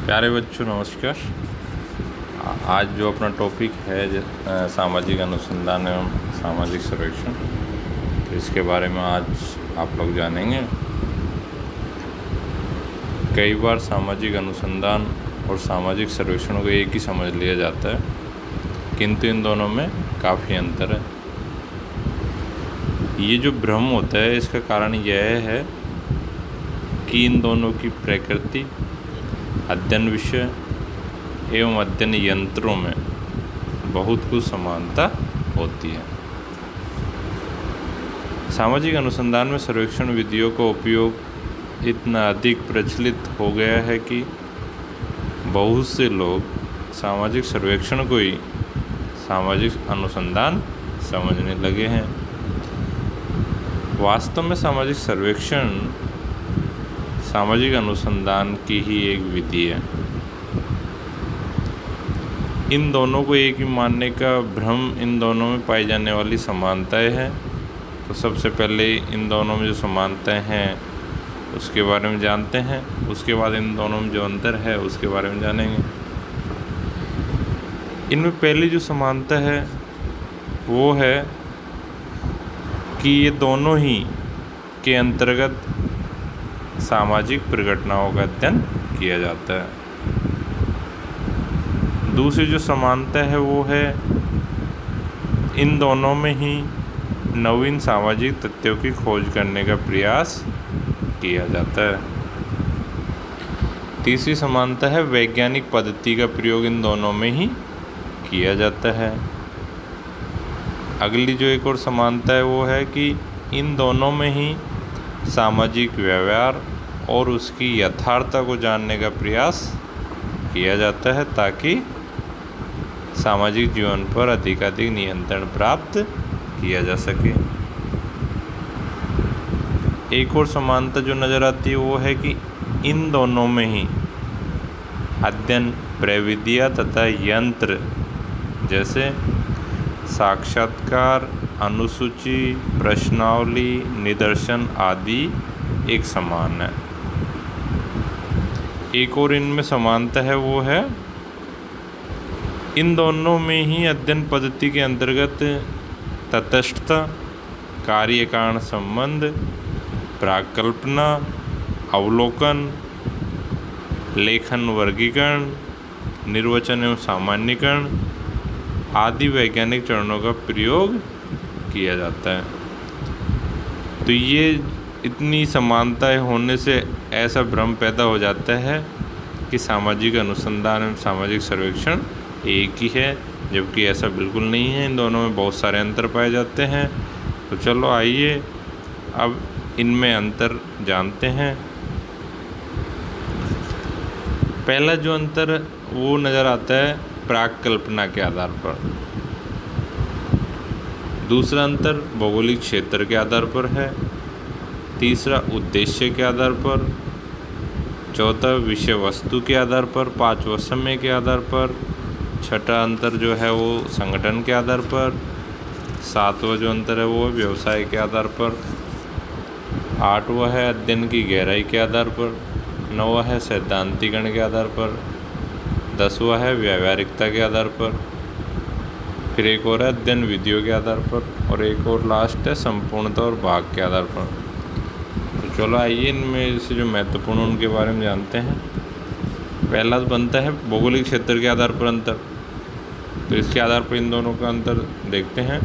प्यारे बच्चों नमस्कार। आज जो अपना टॉपिक है सामाजिक अनुसंधान एवं सामाजिक सर्वेक्षण, तो इसके बारे में आज आप लोग जानेंगे। कई बार सामाजिक अनुसंधान और सामाजिक सर्वेक्षण को एक ही समझ लिया जाता है, किंतु इन दोनों में काफ़ी अंतर है। ये जो भ्रम होता है इसका कारण यह है कि इन दोनों की प्रकृति, अध्ययन विषय एवं अध्ययन यंत्रों में बहुत कुछ समानता होती है। सामाजिक अनुसंधान में सर्वेक्षण विधियों का उपयोग इतना अधिक प्रचलित हो गया है कि बहुत से लोग सामाजिक सर्वेक्षण को ही सामाजिक अनुसंधान समझने लगे हैं। वास्तव में सामाजिक सर्वेक्षण सामाजिक अनुसंधान की ही एक विधि है। इन दोनों को एक ही मानने का भ्रम इन दोनों में पाई जाने वाली समानताएं हैं। तो सबसे पहले इन दोनों में जो समानताएं हैं उसके बारे में जानते हैं, उसके बाद इन दोनों में जो अंतर है उसके बारे में जानेंगे। इनमें पहली जो समानता है वो है कि ये दोनों ही के अंतर्गत सामाजिक परिघटनाओं का अध्ययन किया जाता है। दूसरी जो समानता है वो है इन दोनों में ही नवीन सामाजिक तथ्यों की खोज करने का प्रयास किया जाता है। तीसरी समानता है वैज्ञानिक पद्धति का प्रयोग इन दोनों में ही किया जाता है। अगली जो एक और समानता है वो है कि इन दोनों में ही सामाजिक व्यवहार और उसकी यथार्थता को जानने का प्रयास किया जाता है ताकि सामाजिक जीवन पर अधिकाधिक नियंत्रण प्राप्त किया जा सके। एक और समानता जो नज़र आती है वो है कि इन दोनों में ही अध्ययन प्रविधियाँ तथा यंत्र जैसे साक्षात्कार, अनुसूची, प्रश्नावली, निदर्शन आदि एक समान है। एक और इनमें समानता है वो है इन दोनों में ही अध्ययन पद्धति के अंतर्गत तटस्थता, कार्य कारण संबंध, प्राकल्पना, अवलोकन, लेखन वर्गीकरण, निर्वचन एवं सामान्यीकरण आदि वैज्ञानिक चरणों का प्रयोग किया जाता है। तो ये इतनी समानताएं होने से ऐसा भ्रम पैदा हो जाता है कि सामाजिक अनुसंधान एवं सामाजिक सर्वेक्षण एक ही है, जबकि ऐसा बिल्कुल नहीं है। इन दोनों में बहुत सारे अंतर पाए जाते हैं। तो चलो आइए अब इनमें अंतर जानते हैं। पहला जो अंतर वो नज़र आता है प्राकल्पना के आधार पर। दूसरा अंतर भौगोलिक क्षेत्र के आधार पर है। तीसरा उद्देश्य के आधार पर। चौथा विषय वस्तु के आधार पर। पांचवा समय के आधार पर। छठा अंतर जो है वो संगठन के आधार पर। सातवां जो अंतर है वो व्यवसाय के आधार पर। आठवां है अध्ययन की गहराई के आधार पर। नौवां है सैद्धांतिकरण के आधार पर। 10वां है व्यावहारिकता के आधार पर। फिर एक और है अध्ययन विधियों के आधार पर, और एक और लास्ट है संपूर्णता और भाग के आधार पर। तो चलो आइए इनमें से जो महत्वपूर्ण उनके बारे में जानते हैं। पहला बनता है भौगोलिक क्षेत्र के आधार पर अंतर। तो इसके आधार पर इन दोनों का अंतर देखते हैं।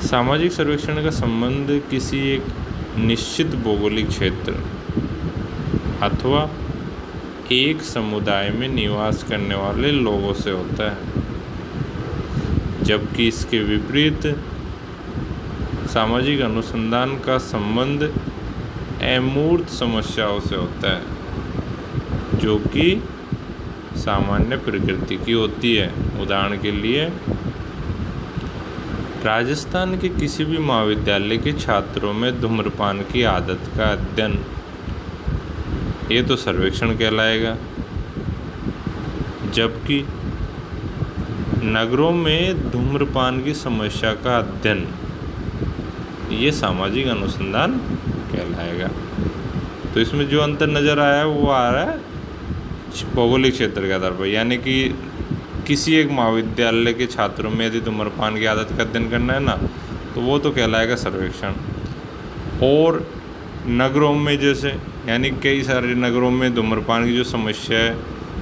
सामाजिक सर्वेक्षण का संबंध किसी एक निश्चित भौगोलिक क्षेत्र अथवा एक समुदाय में निवास करने वाले लोगों से होता है, जबकि इसके विपरीत सामाजिक अनुसंधान का संबंध अमूर्त समस्याओं से होता है जो कि सामान्य प्रकृति की होती है। उदाहरण के लिए राजस्थान के किसी भी महाविद्यालय के छात्रों में धूम्रपान की आदत का अध्ययन, ये तो सर्वेक्षण कहलाएगा, जबकि नगरों में धूम्रपान की समस्या का अध्ययन ये सामाजिक अनुसंधान कहलाएगा। तो इसमें जो अंतर नज़र आया वो आ रहा है भौगोलिक क्षेत्र के आधार पर, यानी कि किसी एक महाविद्यालय के छात्रों में यदि धूम्रपान की आदत का अध्ययन करना है ना, तो वो तो कहलाएगा सर्वेक्षण। और नगरों में जैसे, यानी कई सारे नगरों में धूम्रपान की जो समस्या है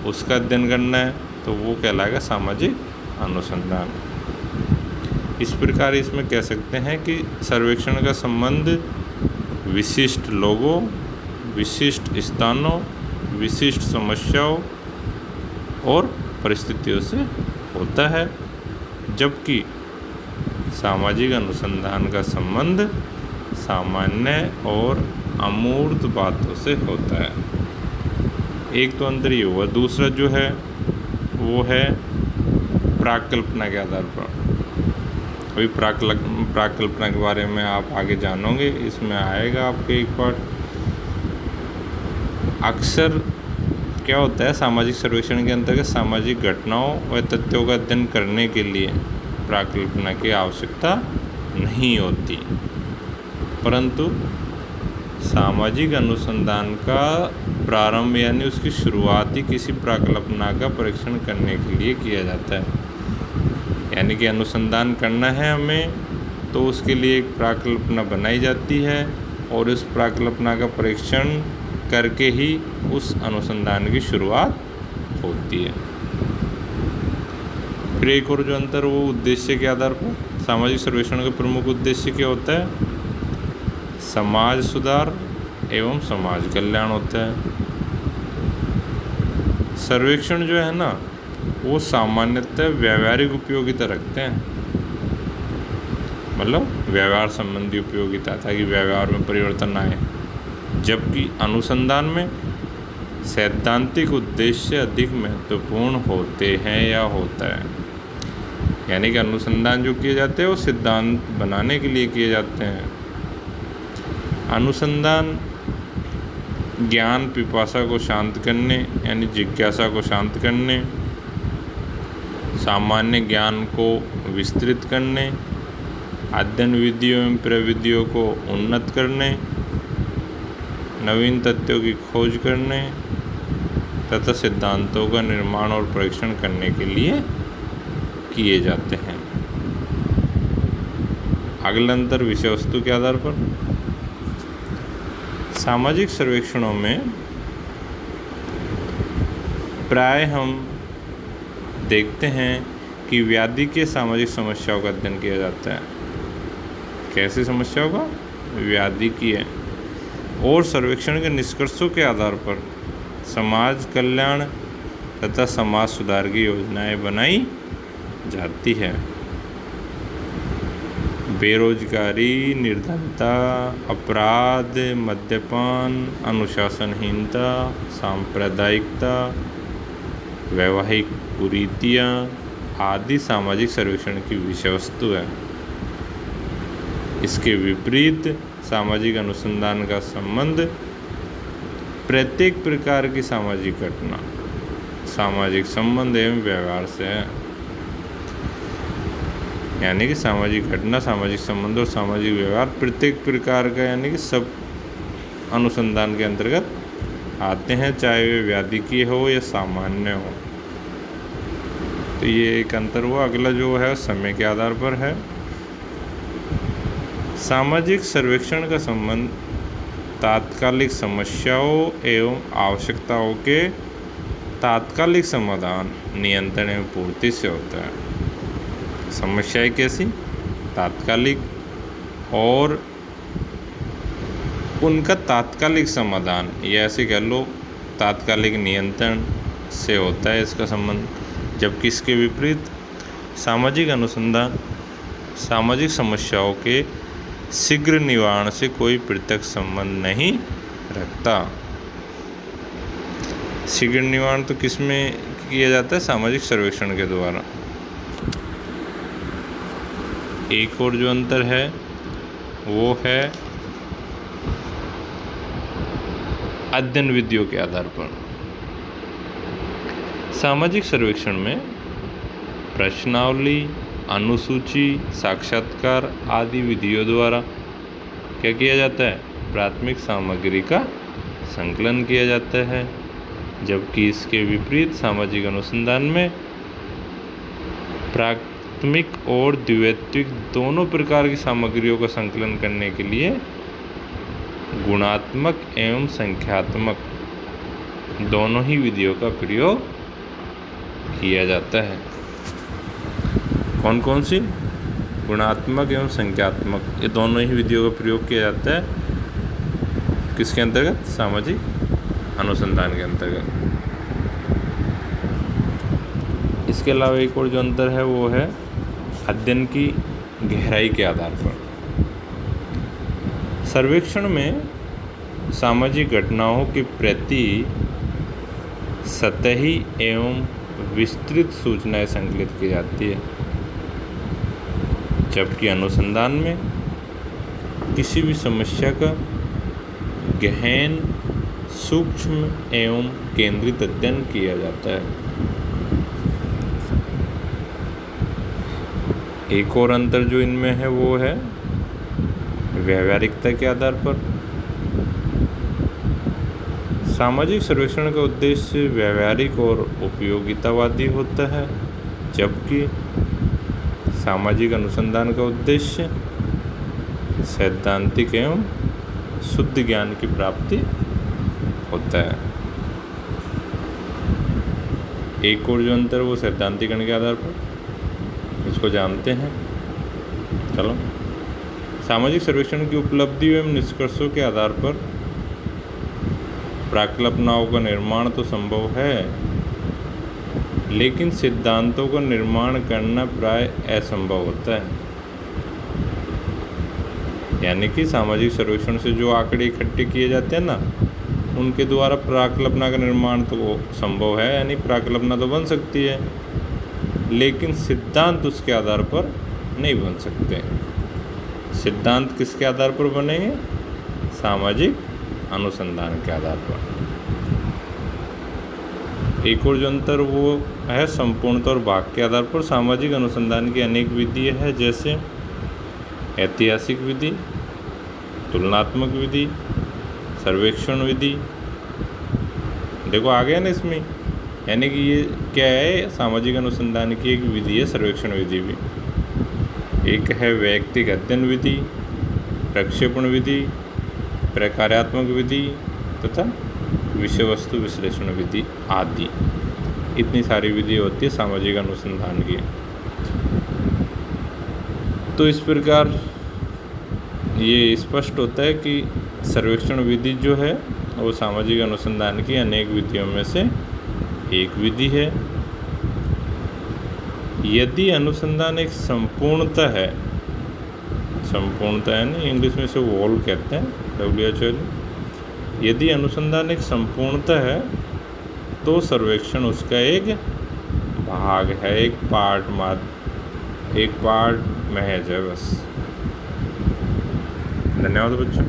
उसका अध्ययन करना है, तो वो कहलाएगा सामाजिक अनुसंधान। इस प्रकार इसमें कह सकते हैं कि सर्वेक्षण का संबंध विशिष्ट लोगों, विशिष्ट स्थानों, विशिष्ट समस्याओं और परिस्थितियों से होता है, जबकि सामाजिक अनुसंधान का संबंध सामान्य और अमूर्त बातों से होता है। एक तो अंतर ये हुआ। दूसरा जो है वो है प्राकल्पना के आधार पर। अभी प्राकल्पना के बारे में आप आगे जानोगे, इसमें आएगा आपके एक पार्ट। अक्सर क्या होता है, सामाजिक सर्वेक्षण के अंतर्गत सामाजिक घटनाओं व तथ्यों का अध्ययन करने के लिए प्राकल्पना की आवश्यकता नहीं होती, परंतु सामाजिक अनुसंधान का प्रारंभ यानी उसकी शुरुआत ही किसी प्राकल्पना का परीक्षण करने के लिए किया जाता है। यानी कि अनुसंधान करना है हमें, तो उसके लिए एक प्राकल्पना बनाई जाती है और उस प्राकल्पना का परीक्षण करके ही उस अनुसंधान की शुरुआत होती है। फिर एक और जो अंतर वो उद्देश्य के आधार पर। सामाजिक सर्वेक्षण का प्रमुख उद्देश्य क्या होता है? समाज सुधार एवं समाज कल्याण होता है। सर्वेक्षण जो है ना, वो सामान्यतः व्यावहारिक उपयोगिता रखते हैं, मतलब व्यवहार संबंधी उपयोगिता, ताकि व्यवहार में परिवर्तन आए, जबकि अनुसंधान में सैद्धांतिक उद्देश्य अधिक महत्वपूर्ण होते हैं या होता है। यानी कि अनुसंधान जो किए जाते हैं वो सिद्धांत बनाने के लिए किए जाते हैं। अनुसंधान ज्ञान पिपासा को शांत करने यानी जिज्ञासा को शांत करने, सामान्य ज्ञान को विस्तृत करने, अध्ययन विधियों एवं प्रविधियों को उन्नत करने, नवीन तथ्यों की खोज करने तथा सिद्धांतों का निर्माण और परीक्षण करने के लिए किए जाते हैं। अगला अंतर विषय वस्तु के आधार पर। सामाजिक सर्वेक्षणों में प्राय हम देखते हैं कि व्याधि के सामाजिक समस्याओं का अध्ययन किया जाता है। कैसी समस्याओं का? व्याधि की है। और सर्वेक्षण के निष्कर्षों के आधार पर समाज कल्याण तथा समाज सुधार की योजनाएं बनाई जाती है। बेरोजगारी, निर्धनता, अपराध, मद्यपान, अनुशासनहीनता, सांप्रदायिकता, वैवाहिक कुरीतियाँ आदि सामाजिक सर्वेक्षण की विषय वस्तु है। इसके विपरीत सामाजिक अनुसंधान का संबंध प्रत्येक प्रकार की सामाजिक घटना, सामाजिक संबंध एवं व्यवहार से है। यानी कि सामाजिक घटना, सामाजिक संबंध और सामाजिक व्यवहार प्रत्येक प्रकार का, यानी कि सब अनुसंधान के अंतर्गत आते हैं, चाहे वे व्याधि की हो या सामान्य हो। तो ये एक अंतर हुआ। अगला जो है समय के आधार पर है। सामाजिक सर्वेक्षण का संबंध तात्कालिक समस्याओं एवं आवश्यकताओं के तात्कालिक समाधान, नियंत्रण एवं पूर्ति से होता है। समस्याएं कैसी? तात्कालिक, और उनका तात्कालिक समाधान, या ऐसे कह लो तात्कालिक नियंत्रण से होता है इसका संबंध। जबकि इसके विपरीत सामाजिक अनुसंधान सामाजिक समस्याओं के शीघ्र निवारण से कोई प्रत्यक्ष संबंध नहीं रखता। शीघ्र निवारण तो किस में किया जाता है? सामाजिक सर्वेक्षण के द्वारा। एक और जो अंतर है वो है अध्ययन विधियों के आधार पर। सामाजिक सर्वेक्षण में प्रश्नावली, अनुसूची, साक्षात्कार आदि विधियों द्वारा क्या किया जाता है? प्राथमिक सामग्री का संकलन किया जाता है। जबकि इसके विपरीत सामाजिक अनुसंधान में प्राथमिक और द्वितीयक दोनों प्रकार की सामग्रियों का संकलन करने के लिए गुणात्मक एवं संख्यात्मक दोनों ही विधियों का प्रयोग किया जाता है। कौन कौन सी? गुणात्मक एवं संख्यात्मक, ये दोनों ही विधियों का प्रयोग किया जाता है किसके अंतर्गत? सामाजिक अनुसंधान के अंतर्गत। इसके अलावा एक और जो अंतर है वो है अध्ययन की गहराई के आधार पर। सर्वेक्षण में सामाजिक घटनाओं के प्रति सतही एवं विस्तृत सूचनाएं संकलित की जाती है, जबकि अनुसंधान में किसी भी समस्या का गहन, सूक्ष्म एवं केंद्रित अध्ययन किया जाता है। एक और अंतर जो इनमें है वो है व्यावहारिकता के आधार पर। सामाजिक सर्वेक्षण का उद्देश्य व्यावहारिक और उपयोगितावादी होता है, जबकि सामाजिक अनुसंधान का उद्देश्य सैद्धांतिक एवं शुद्ध ज्ञान की प्राप्ति होता है। एक और जो अंतर वो सैद्धांतिकरण के आधार पर, इसको जानते हैं। चलो, सामाजिक सर्वेक्षण की उपलब्धियों एवं निष्कर्षों के आधार पर प्राकल्पनाओं का निर्माण तो संभव है, लेकिन सिद्धांतों का निर्माण करना प्राय असंभव होता है। यानी कि सामाजिक सर्वेक्षण से जो आंकड़े इकट्ठे किए जाते हैं ना, उनके द्वारा प्राकल्पना का निर्माण तो संभव है, यानी प्राकल्पना तो बन सकती है, लेकिन सिद्धांत उसके आधार पर नहीं बन सकते। सिद्धांत किसके आधार पर बनेंगे? सामाजिक अनुसंधान के आधार पर। एक और जो अंतर वो है संपूर्णता और भाग के आधार पर। सामाजिक अनुसंधान की अनेक विधियाँ हैं, जैसे ऐतिहासिक विधि, तुलनात्मक विधि, सर्वेक्षण विधि। देखो आ गया ना इसमें, यानी कि ये क्या है? सामाजिक अनुसंधान की एक विधि है सर्वेक्षण विधि भी। एक है व्यक्तिगत अध्ययन विधि, प्रक्षेपण विधि, प्रकार्यात्मक विधि तथा विषय वस्तु विश्लेषण विधि आदि। इतनी सारी विधि होती है सामाजिक अनुसंधान की। तो इस प्रकार ये स्पष्ट होता है कि सर्वेक्षण विधि जो है वो सामाजिक अनुसंधान की अनेक विधियों में से एक विधि है। यदि अनुसंधान एक संपूर्णता है, संपूर्णता है ना, इंग्लिश में से वॉल कहते हैं, WHO। यदि अनुसंधान एक संपूर्णता है तो सर्वेक्षण उसका एक भाग है, एक पार्ट महज है बस। धन्यवाद बच्चों।